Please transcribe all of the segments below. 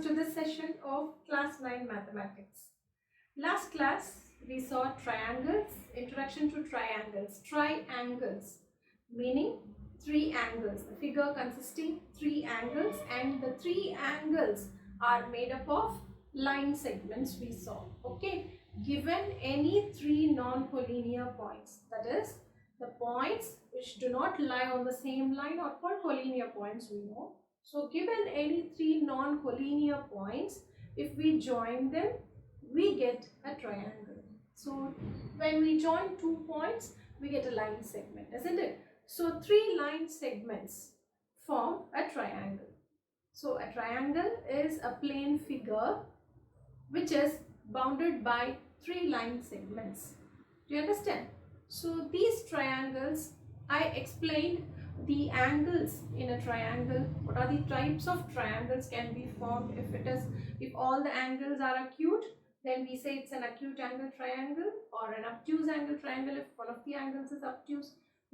welcome to this session of class 9 mathematics. Last class we saw triangles, introduction to triangles meaning three angles, the figure consisting three angles, and the three angles are made up of line segments we saw. Okay, given any three non-collinear points, that is the points which do not lie on the same line are called collinear points, we know. So given any three non-collinear points, if we join them, we get a triangle. So when we join 2 points, we get a line segment, isn't it? So 3 line segments form a triangle. So a triangle is a plane figure which is bounded by 3 line segments. Do you understand? So these triangles, I explained the angles in a triangle. What are the types of triangles can be formed? If all the angles are acute, then we say it's an acute angle triangle, or an obtuse angle triangle if one of the angles is obtuse.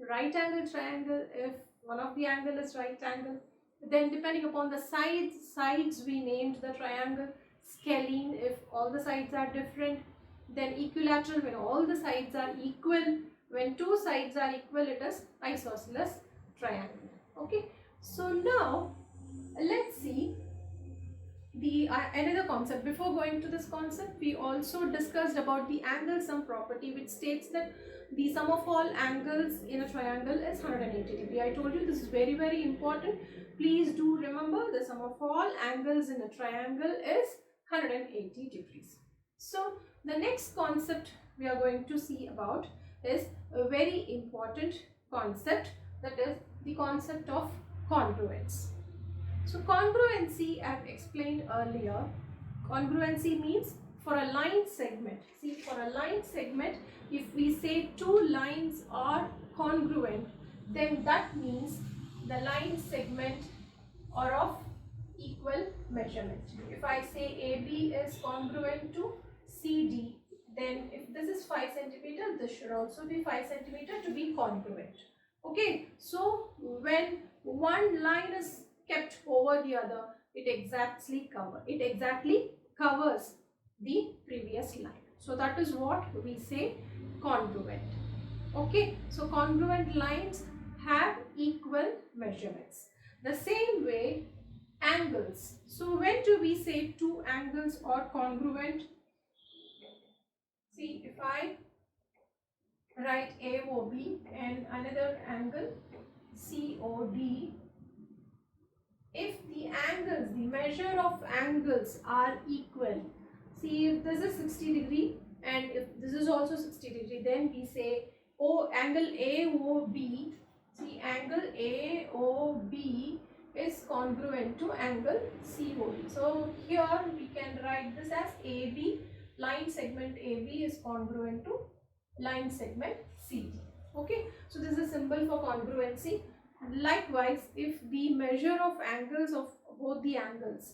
Right angle triangle if one of the angle is right angle. Then depending upon the sides we named the triangle. Scalene if all the sides are different. Then equilateral when all the sides are equal. When two sides are equal, it is isosceles triangle. Okay, so now let's see the another concept. Before going to this concept, we also discussed about the angle sum property, which states that the sum of all angles in a triangle is 180 degree. I told you this is very important. Please do remember the sum of all angles in a triangle is 180 degrees. So the next concept we are going to see about is a very important concept, that is the concept of congruence. So congruency, I have explained earlier. Congruency means for a line segment. See, for a line segment, if we say two lines are congruent, then that means the line segment are of equal measurement. If I say AB is congruent to CD, then if this is 5 centimeter, this should also be 5 centimeter to be congruent. Okay, so when one line is kept over the other, it exactly covers the previous line. So that is what we say congruent. Okay, so congruent lines have equal measurements. The same way angles. So when do we say two angles are congruent? See, if I write AOB and another angle COD, if the angles, the measure of angles are equal, see if this is 60 degree and if this is also 60 degree, then we say angle AOB, see angle AOB is congruent to angle COD. So here we can write this as AB, line segment AB is congruent to line segment CD. Okay, so this is a symbol for congruency. Likewise, if the measure of angles of both the angles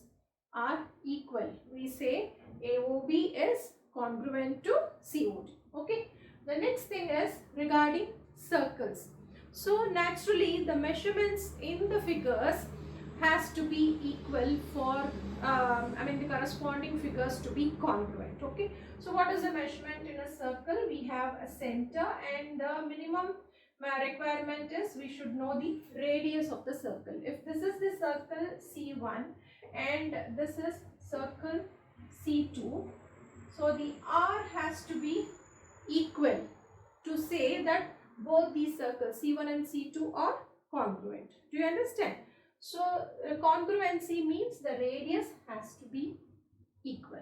are equal, we say AOB is congruent to COD. Okay, the next thing is regarding circles. So naturally the measurements in the figures has to be equal for the corresponding figures to be congruent. Okay, so what is the measurement in a circle? We have a center, and the minimum requirement is we should know the radius of the circle. If this is the circle C1 and this is circle C2, so the R has to be equal to say that both these circles C1 and C2 are congruent. Do you understand? So congruency means the radius has to be equal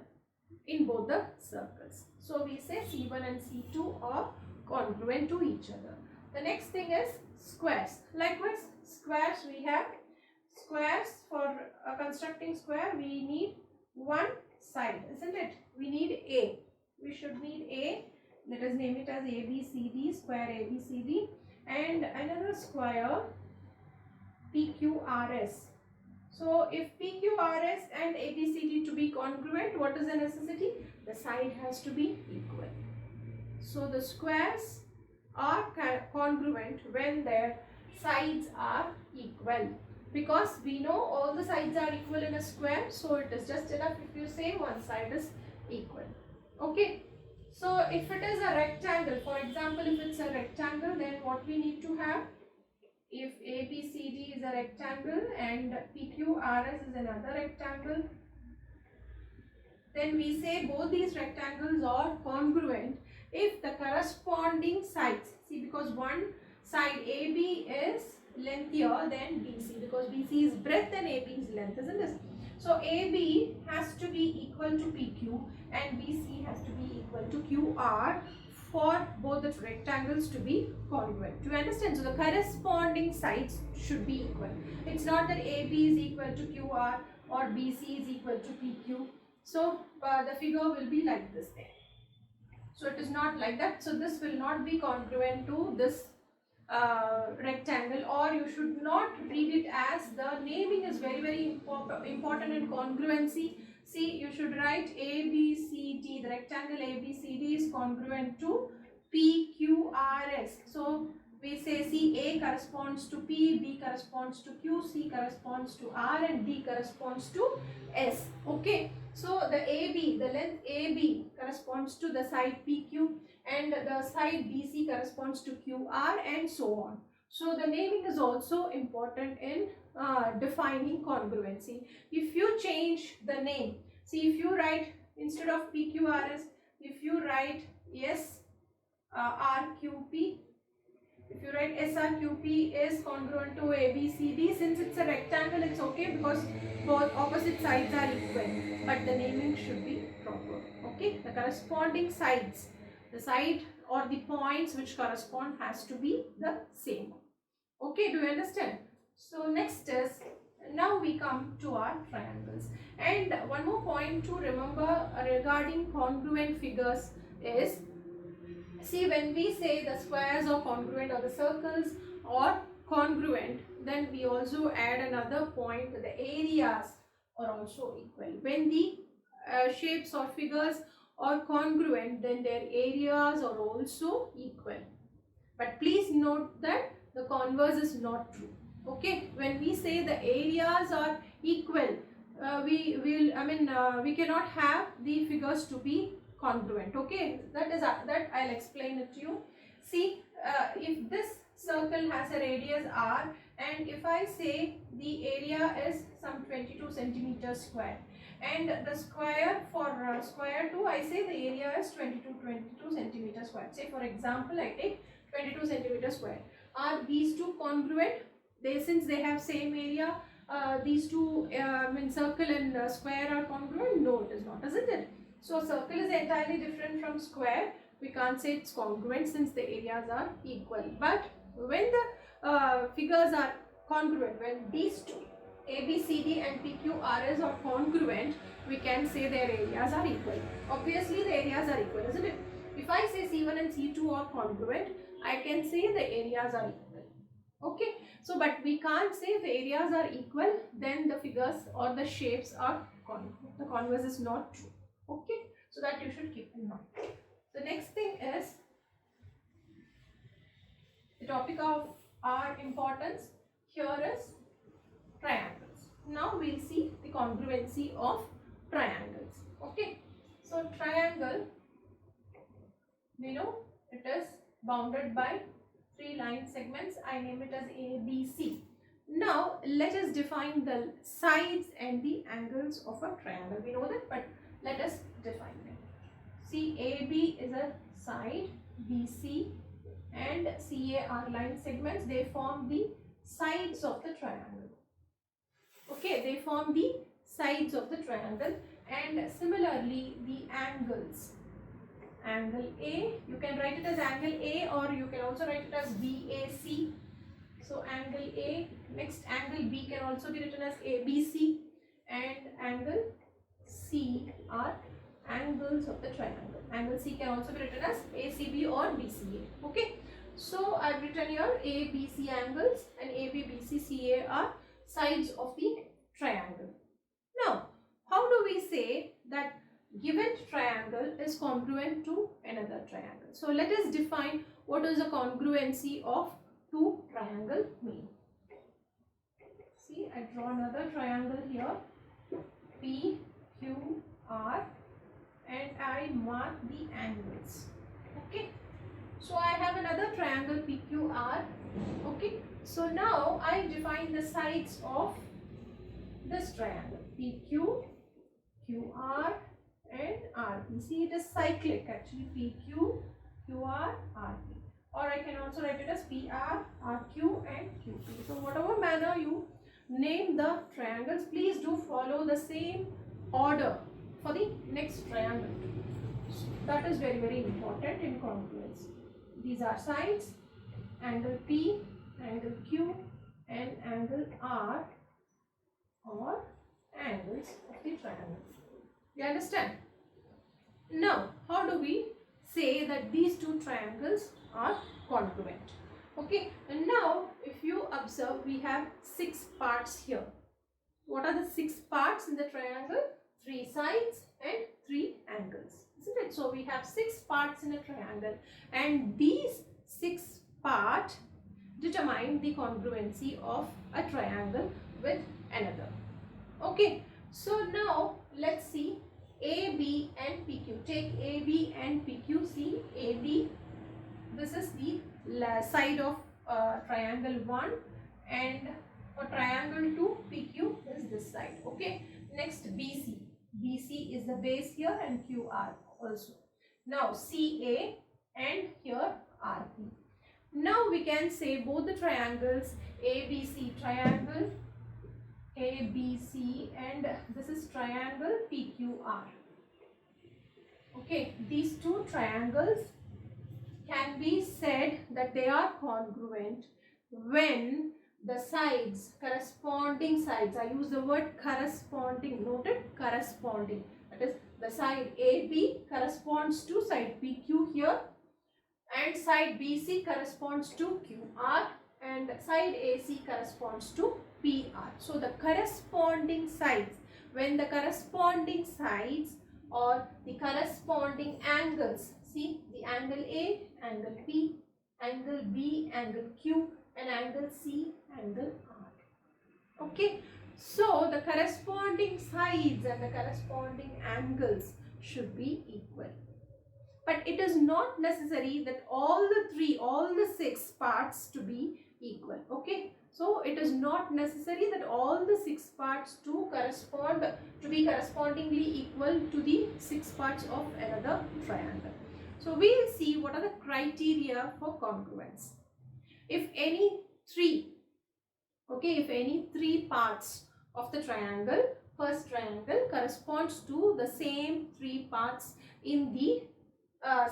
in both the circles. So we say C1 and C2 are congruent to each other. The next thing is squares. Likewise, squares, we have squares. For constructing square, we need one side, isn't it? We need A. We should need A. Let us name it as ABCD, square ABCD, and another square PQRS. So if PQRS and ABCD to be congruent, what is the necessity? The side has to be equal. So the squares are congruent when their sides are equal. because we know all the sides are equal in a square, so it is just enough if you say one side is equal. Okay, so if it is a rectangle, for example, if it's a rectangle, then what we need to have, if ABCD is a rectangle and PQRS is another rectangle, then we say both these rectangles are congruent if the corresponding sides, see, because one side AB is lengthier than BC, because BC is breadth and AB is length, isn't it? So AB has to be equal to PQ and BC has to be equal to QR for both the rectangles to be congruent. Do you understand? So the corresponding sides should be equal. It's not that AB is equal to QR or BC is equal to PQ. So the figure will be like this there. So it is not like that. So this will not be congruent to this rectangle, or you should not read it as, the naming is very important in congruency. See, you should write ABCD, the rectangle ABCD is congruent to PQRS. So we say, see, A corresponds to P, B corresponds to Q, C corresponds to R, and D corresponds to S. Okay, so the AB, the length AB corresponds to the side PQ, and the side BC corresponds to QR, and so on. So the naming is also important in defining congruency. If you change the name, see, if you write, instead of PQRS, if you write SRQP, if you write SRQP is congruent to ABCD, since it's a rectangle, it's okay because both opposite sides are equal, but the naming should be proper. Okay, the corresponding sides, the side or the points which correspond has to be the same. Okay, do you understand? So next is, now we come to our triangles, and one more point to remember regarding congruent figures is, see, when we say the squares are congruent or the circles are congruent, then we also add another point that the areas are also equal. When the shapes or figures are congruent, then their areas are also equal. But please note that the converse is not true. Okay, when we say the areas are equal, we cannot have the figures to be congruent. Okay, that I'll explain it to you. See, if this circle has a radius r, and if I say the area is some 22 centimeters square, and the square for square 2, I say the area is 22 centimeters square. Say for example, I take 22 centimeters square. Are these two congruent? Since they have same area, these two circle and square are congruent? No, it is not, isn't it? So circle is entirely different from square. We can't say it's congruent since the areas are equal. But when the figures are congruent, when these two ABCD and PQRS are congruent, we can say their areas are equal. Obviously the areas are equal, isn't it? If I say C1 and C2 are congruent, I can say the areas are equal. Okay, so but we can't say if the areas are equal, then the figures or the shapes are congruent. The converse is not true. Okay, so that you should keep in mind. The next thing is the topic of our importance here is triangles. Now we'll see the congruency of triangles. Okay, so triangle, we know it is bounded by 3 line segments. I name it as A, B, C. Now let us define the sides and the angles of a triangle. We know that, but let us define them. See, AB is a side, BC and CA are line segments. They form the sides of the triangle. Okay, they form the sides of the triangle, and similarly the angles. Angle A, you can write it as angle A, or you can also write it as BAC. So angle A, next angle B can also be written as ABC, and angle C are angles of the triangle. Angle C can also be written as ACB or BCA. Okay, so I've written here ABC angles, and AB, BC, CA are sides of the triangle. Now, how do we say that given triangle is congruent to another triangle? So let us define what is the congruency of two triangle mean. See, draw another triangle here, P, Q, R, and I mark the angles. Okay, so I have another triangle PQR. Okay, so now I define the sides of this triangle PQ, QR, and RP. See, it is cyclic actually, PQ, QR, RP. Or I can also write it as PR, RQ, and QP. So whatever manner you name the triangles, please do follow the same order for the next triangle. So that is very, very important in congruence. These are sides, angle P, angle Q, and angle R, or angles of the triangle. You understand? Now, how do we say that these two triangles are congruent? Okay, and now if you observe, we have 6 parts here. What are the 6 parts in the triangle? 3 sides and 3 angles, isn't it? So we have 6 parts in a triangle, and these 6 parts determine the congruency of a triangle with another. Okay, so now let's see AB and PQ. Take AB and PQ. See, AB, this is the side of triangle 1, and for triangle 2, PQ is this side. Okay, next BC. BC is the base here, and QR also. Now CA, and here RP. Now we can say both the triangles, ABC triangle, ABC, and this is triangle PQR. Okay, these two triangles can be said that they are congruent when the sides, corresponding sides, I use the word corresponding, noted, corresponding, that is the side AB corresponds to side PQ here, and side BC corresponds to QR, and side AC corresponds to PR. So the corresponding sides, when the corresponding sides or the corresponding angles, see the angle A, angle P, angle B, angle Q, and angle C, angle R. Okay, so the corresponding sides and the corresponding angles should be equal. But it is not necessary that all the 6 parts to be equal. Okay, so it is not necessary that all the 6 parts to be correspondingly equal to the 6 parts of another triangle. So we will see what are the criteria for congruence. If any 3 parts of the triangle, first triangle, corresponds to the same 3 parts in the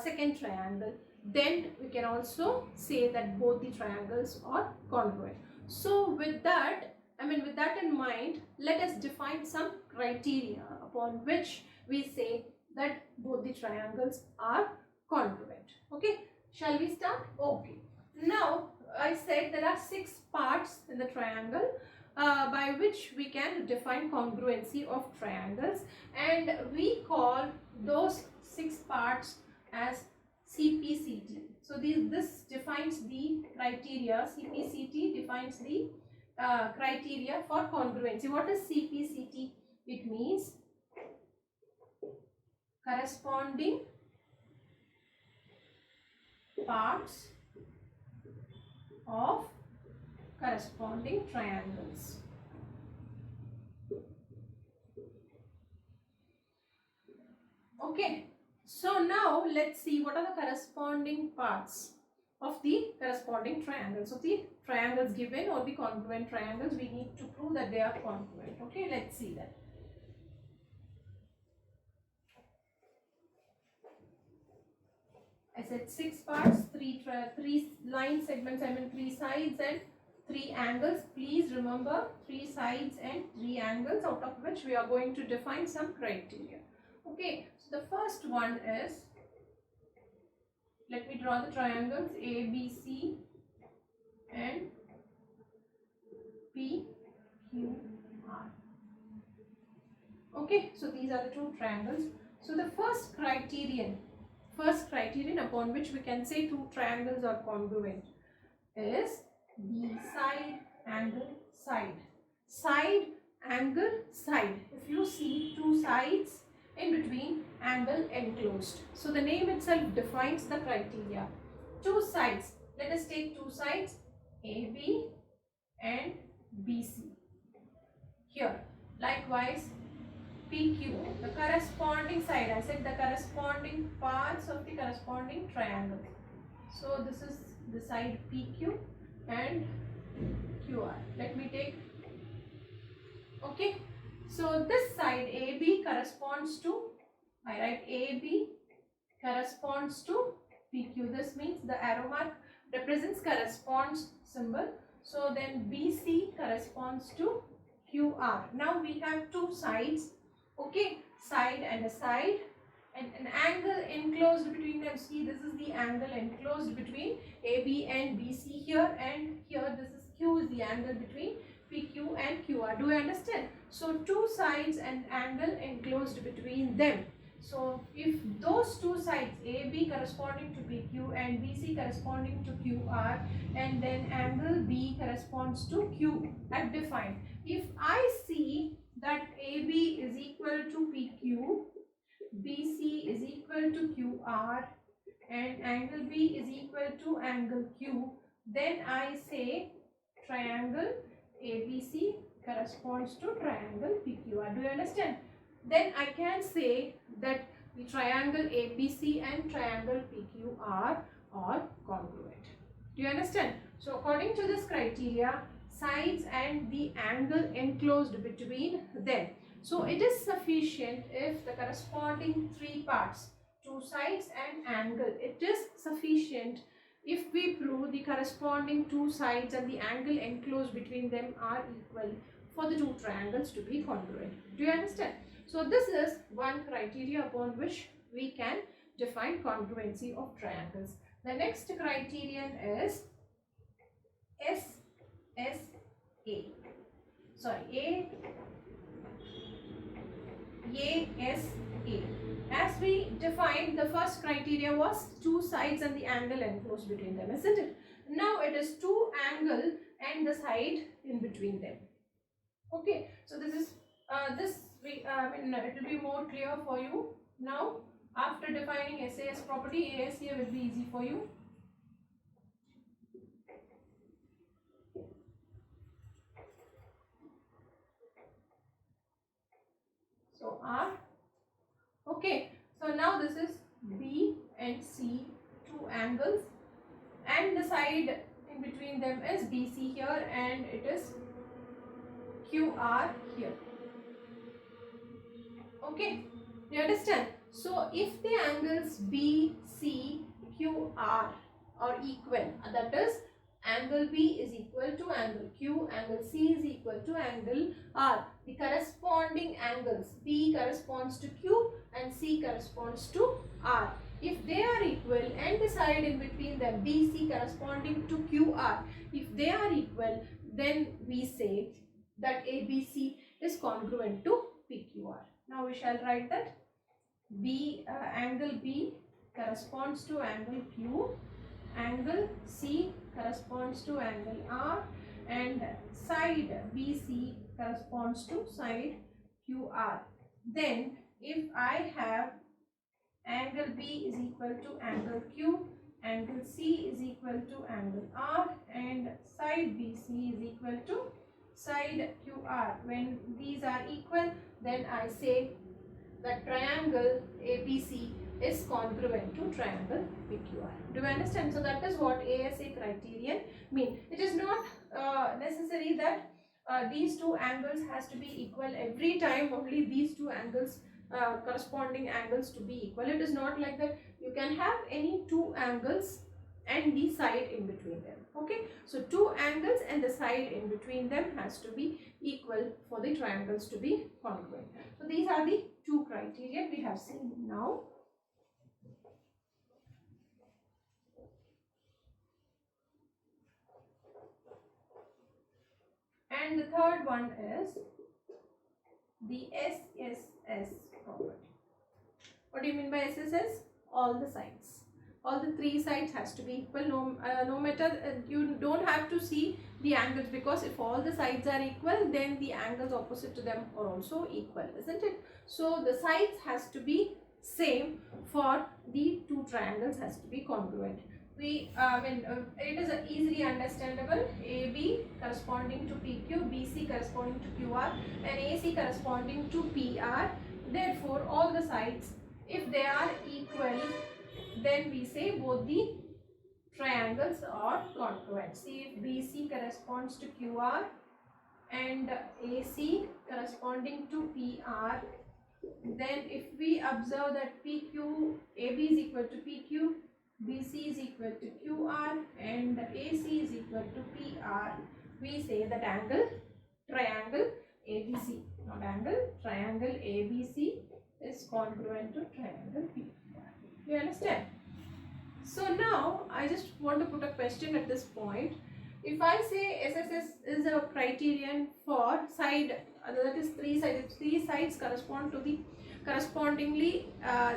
second triangle, then we can also say that both the triangles are congruent. So with that in mind, let us define some criteria upon which we say that both the triangles are congruent. Okay, shall we start? Okay, now I said there are 6 parts in the triangle by which we can define congruency of triangles, and we call those 6 parts as CPCT. So this defines the criteria. CPCT defines the criteria for congruency. What is CPCT? It means corresponding parts of corresponding triangles. Okay, so now let's see what are the corresponding parts of the corresponding triangles. So the triangles given, or the congruent triangles, we need to prove that they are congruent. Okay, let's see that. I said 6 parts, 3 line segments, 3 sides and 3 angles. Please remember 3 sides and 3 angles, out of which we are going to define some criteria. Okay, so the first one is, let me draw the triangles ABC and PQR. Okay, so these are the 2 triangles. So the first criterion upon which we can say 2 triangles are congruent is the side angle side. side, angle, side. If you see two sides in between, angle enclosed. So the name itself defines the criteria. Two sides. Let us take two sides, AB and BC. Here, likewise, PQ, the corresponding side. I said the corresponding parts of the corresponding triangle. So this is the side PQ and QR. Let me take. Okay. So this side AB corresponds to, I write AB corresponds to PQ. This means the arrow mark represents corresponds symbol. So then BC corresponds to QR. Now we have two sides. Okay, side and a side, and an angle enclosed between them. See, this is the angle enclosed between AB and BC here, and here this is Q is the angle between PQ and QR. Do you understand? So two sides and angle enclosed between them. So if those two sides, AB corresponding to PQ and BC corresponding to QR, and then angle B corresponds to Q, I've defined. If I see that AB is equal to PQ, BC is equal to QR, and angle B is equal to angle Q, then I say triangle ABC corresponds to triangle PQR. Do you understand? Then I can say that the triangle ABC and triangle PQR are congruent. Do you understand? So according to this criteria, sides and the angle enclosed between them. So it is sufficient if the corresponding three parts, two sides and angle, it is sufficient if we prove the corresponding two sides and the angle enclosed between them are equal for the two triangles to be congruent. Do you understand? So this is one criteria upon which we can define congruency of triangles. The next criterion is ASA. As we defined, the first criteria was two sides and the angle enclosed between them, isn't it? Now it is two angle and the side in between them. Okay, so this is it will be more clear for you now. After defining SAS property, ASA will be easy for you. So R. Okay, so now this is B and C, two angles, and the side in between them is BC here, and it is QR here. Okay, you understand? So if the angles BC, QR are equal, that is angle B is equal to angle Q, angle C is equal to angle R. The corresponding angles, B corresponds to Q and C corresponds to R. If they are equal and the side in between them, BC corresponding to QR, if they are equal, then we say that ABC is congruent to PQR. Now we shall write that angle B corresponds to angle Q, angle C corresponds to angle R, and side BC corresponds to side QR. Then if I have angle B is equal to angle Q, angle C is equal to angle R, and side BC is equal to side QR. When these are equal, then I say that triangle ABC is congruent to triangle PQR. Do you understand? So that is what ASA criterion mean. It is not necessary that these two angles has to be equal every time, only these two angles corresponding angles to be equal. It is not like that. You can have any two angles and the side in between them. Okay, so two angles and the side in between them has to be equal for the triangles to be congruent. So these are the two criteria we have seen now. And the third one is the SSS property. What do you mean by SSS? All the sides. all the three sides has to be equal. No matter, you don't have to see the angles, because if all the sides are equal, then the angles opposite to them are also equal, isn't it? So the sides has to be same for the two triangles, has to be congruent. It is easily understandable. AB corresponding to PQ, BC corresponding to QR, and AC corresponding to PR. Therefore, all the sides, if they are equal, then we say both the triangles are congruent. See, if BC corresponds to QR and AC corresponding to PR, then if we observe that PQ, AB is equal to PQ, BC is equal to QR, and AC is equal to PR, we say that triangle ABC, not angle, triangle ABC is congruent to triangle PR. You understand? So now I just want to put a question at this point. If I say SSS is a criterion for side, that is three sides, three sides correspond to the correspondingly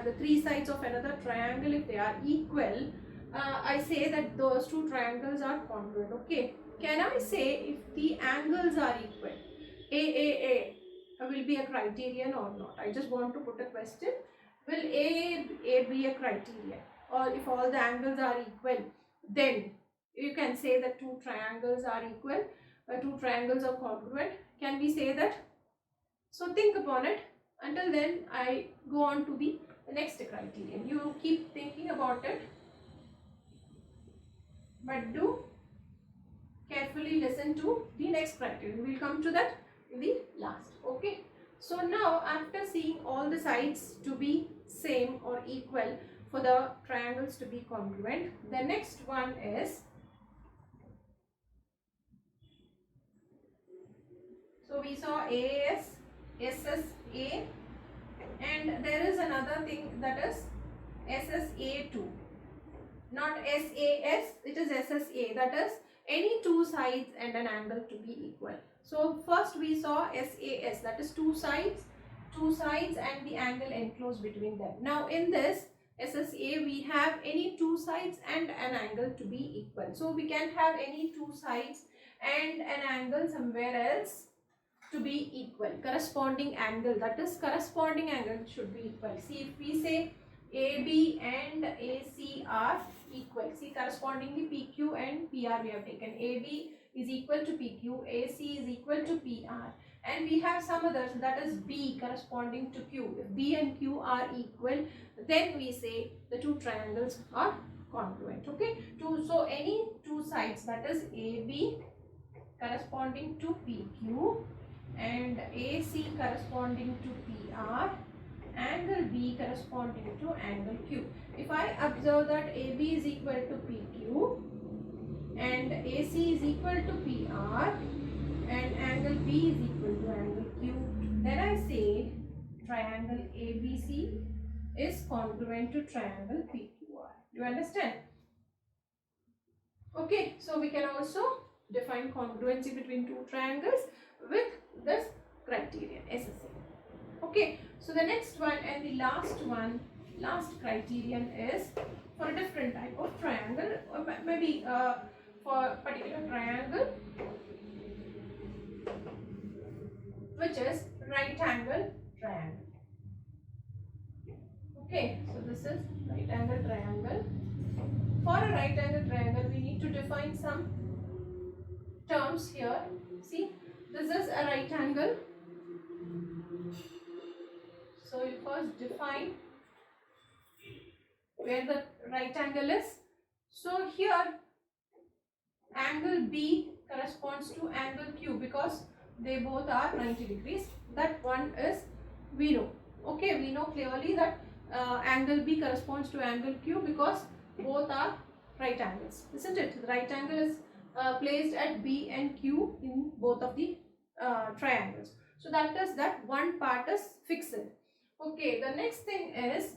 the three sides of another triangle, if they are equal, I say that those two triangles are congruent. Okay, can I say if the angles are equal, AAA will be a criterion or not? I just want to put a question. Will AAA be a criterion? Or if all the angles are equal, then you can say that two triangles are equal, two triangles are congruent. Can we say that? So think upon it. Until then, I go on to the next criterion. You keep thinking about it, but do carefully listen to the next criterion. We will come to that in the last. Okay. So now, after seeing all the sides to be same or equal, for the triangles to be congruent, the next one is, so we saw AAS, SSA, and there is another thing, that is SSA2, not SAS, it is SSA, that is any two sides and an angle to be equal. So first we saw SAS, that is two sides and the angle enclosed between them. Now in this SSA, we have any two sides and an angle to be equal. So we can have any two sides and an angle somewhere else to be equal. Corresponding angle, that is corresponding angle should be equal. See, if we say AB and AC are equal, see, correspondingly PQ and PR we have taken. AB is equal to PQ, AC is equal to PR, and we have some others, that is B corresponding to Q. If B and Q are equal, then we say the two triangles are congruent. Okay, so any two sides, that is AB corresponding to PQ and AC corresponding to PR, angle B corresponding to angle Q. If I observe that AB is equal to PQ and AC is equal to PR and angle B is equal to angle Q, then I say triangle ABC is congruent to triangle PQR. Do you understand? Okay, so we can also define congruency between two triangles with this criterion SSA. Okay, so the next one and the last criterion is for a different type of triangle, or maybe for a particular triangle, which is right angle triangle. Okay, so this is right angle triangle. For a right angle triangle, we need to define some terms here. See, this is a right angle. So you first define where the right angle is. So here angle B corresponds to angle Q because they both are 90 degrees. That one is we know. Okay, we know clearly that angle B corresponds to angle Q because both are right angles, isn't it? The right angle is placed at B and Q in both of the triangles. So that is that one part is fixed. Okay, the next thing is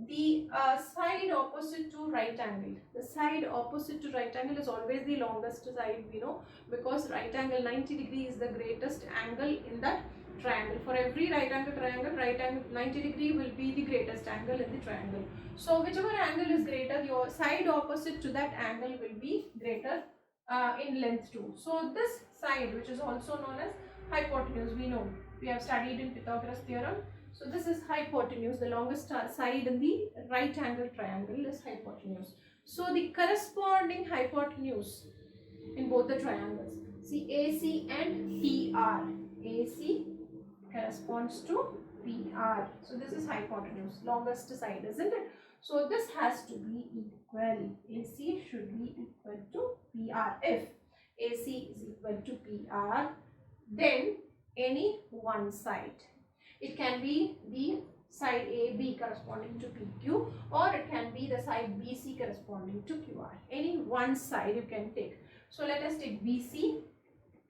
the side opposite to right angle. The side opposite to right angle is always the longest side, we know, because right angle 90 degree is the greatest angle in that triangle. For every right angle triangle, 90 degree will be the greatest angle in the triangle. So whichever angle is greater, your side opposite to that angle will be greater in length too. So this side, which is also known as hypotenuse, we know, we have studied in Pythagoras theorem. So this is hypotenuse, the longest side in the right angle triangle is hypotenuse. So the corresponding hypotenuse in both the triangles, see AC and PR. AC corresponds to PR. So this is hypotenuse, longest side, isn't it? So this has to be equal. AC should be equal to PR. If AC is equal to PR, then any one side. It can be the side AB corresponding to PQ, or it can be the side BC corresponding to QR. Any one side you can take. So let us take BC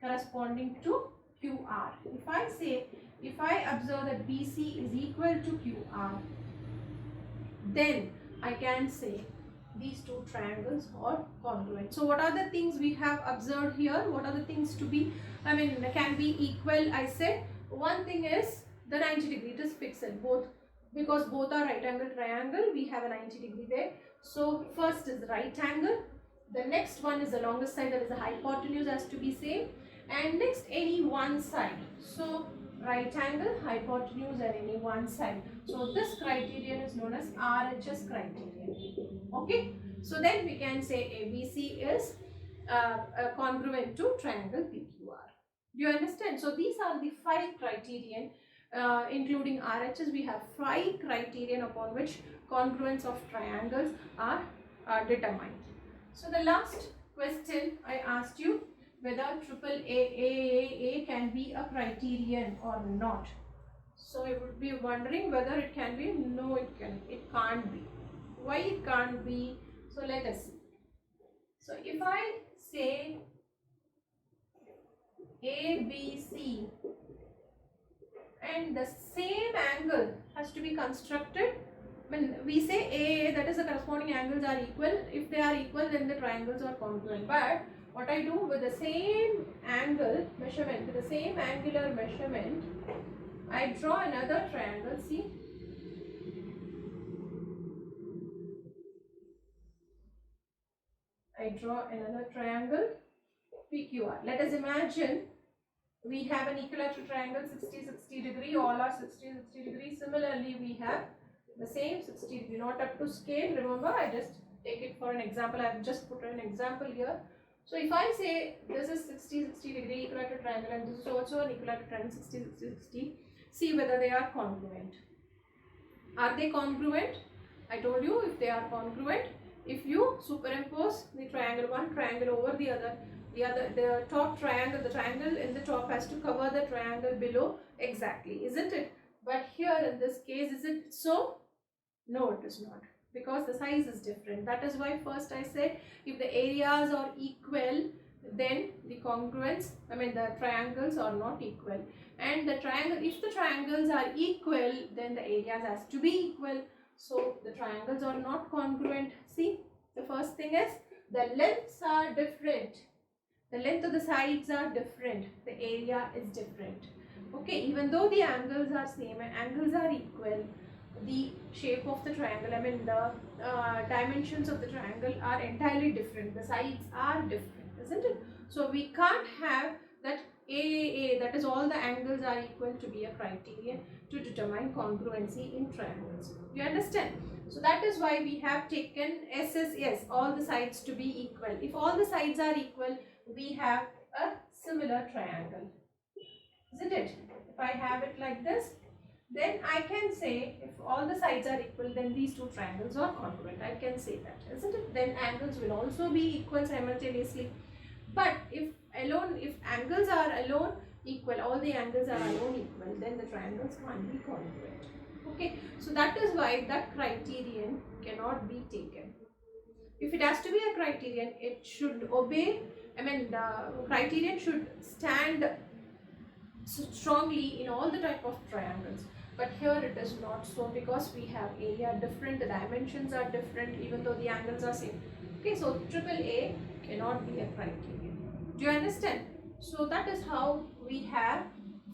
corresponding to QR. If I observe that BC is equal to QR, then I can say these two triangles are congruent. So what are the things we have observed here? What are the things to be, can be equal? I said one thing is the 90 degree, it is fixed both, because both are right angle triangle, we have a 90 degree there. So first is right angle, the next one is the longest side, that is the hypotenuse, has to be same, and next any one side. So right angle, hypotenuse, and any one side. So this criterion is known as RHS criterion. Okay, so then we can say ABC is congruent to triangle PQR. Do you understand? So these are the 5 criterion, including RHS. We have 5 criterion upon which congruence of triangles are determined. So the last question I asked you, whether triple AAA can be a criterion or not. So you would be wondering whether it can be. No, it can't be. Why it can't be? So let us see. So if I say ABC and the same angle has to be constructed, when we say A, that is the corresponding angles are equal. If they are equal, then the triangles are congruent. But what I do with the same angle measurement, with the same angular measurement, I draw another triangle. See, I draw another triangle PQR. Let us imagine we have an equilateral triangle 60 degree, all are 60 degree. Similarly, we have the same 60 degree, not up to scale. Remember, I just take it for an example. I have just put an example here. So if I say this is 60 degree equilateral triangle and this is also an equilateral triangle 60, see whether they are congruent. Are they congruent? I told you, if they are congruent, if you superimpose the triangle, one triangle over the other, the top triangle, the triangle in the top has to cover the triangle below exactly, isn't it? But here in this case, is it so? No, it is not, because the size is different. That is why first I said, if the areas are equal, then the congruence, the triangles are not equal. And the triangle, if the triangles are equal, then the areas has to be equal. So the triangles are not congruent. See, the first thing is the lengths are different. The length of the sides are different. The area is different. Okay, even though the angles are same and angles are equal, the shape of the triangle, the dimensions of the triangle are entirely different. The sides are different, isn't it? So we can't have that AAA, that is all the angles are equal, to be a criterion to determine congruency in triangles. You understand? So that is why we have taken SSS, all the sides to be equal. If all the sides are equal, we have a similar triangle, isn't it? If I have it like this, then I can say if all the sides are equal, then these two triangles are congruent. I can say that, isn't it? Then angles will also be equal simultaneously. But if angles are alone equal, all the angles are alone equal, then the triangles can't be congruent. Okay, so that is why that criterion cannot be taken. If it has to be a criterion, it should obey, the criterion should stand strongly in all the type of triangles. But here it is not so, because we have area different, the dimensions are different, even though the angles are same. Okay, so AAA cannot be a criterion. Do you understand? So that is how we have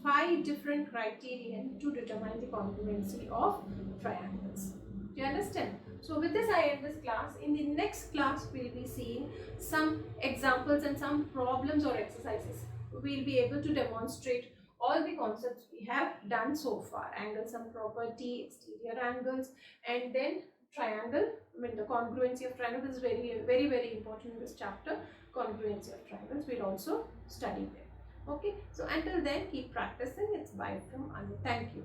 5 different criterion to determine the congruency of triangles. Do you understand? So with this I end this class. In the next class we will be seeing some examples and some problems or exercises. We will be able to demonstrate all the concepts we have done so far. Angle sum property, exterior angles, and then triangle. I mean the congruency of triangles is very important in this chapter. Congruency of triangles we'll also study them. Okay, so until then keep practicing. It's bye from Anu. Thank you.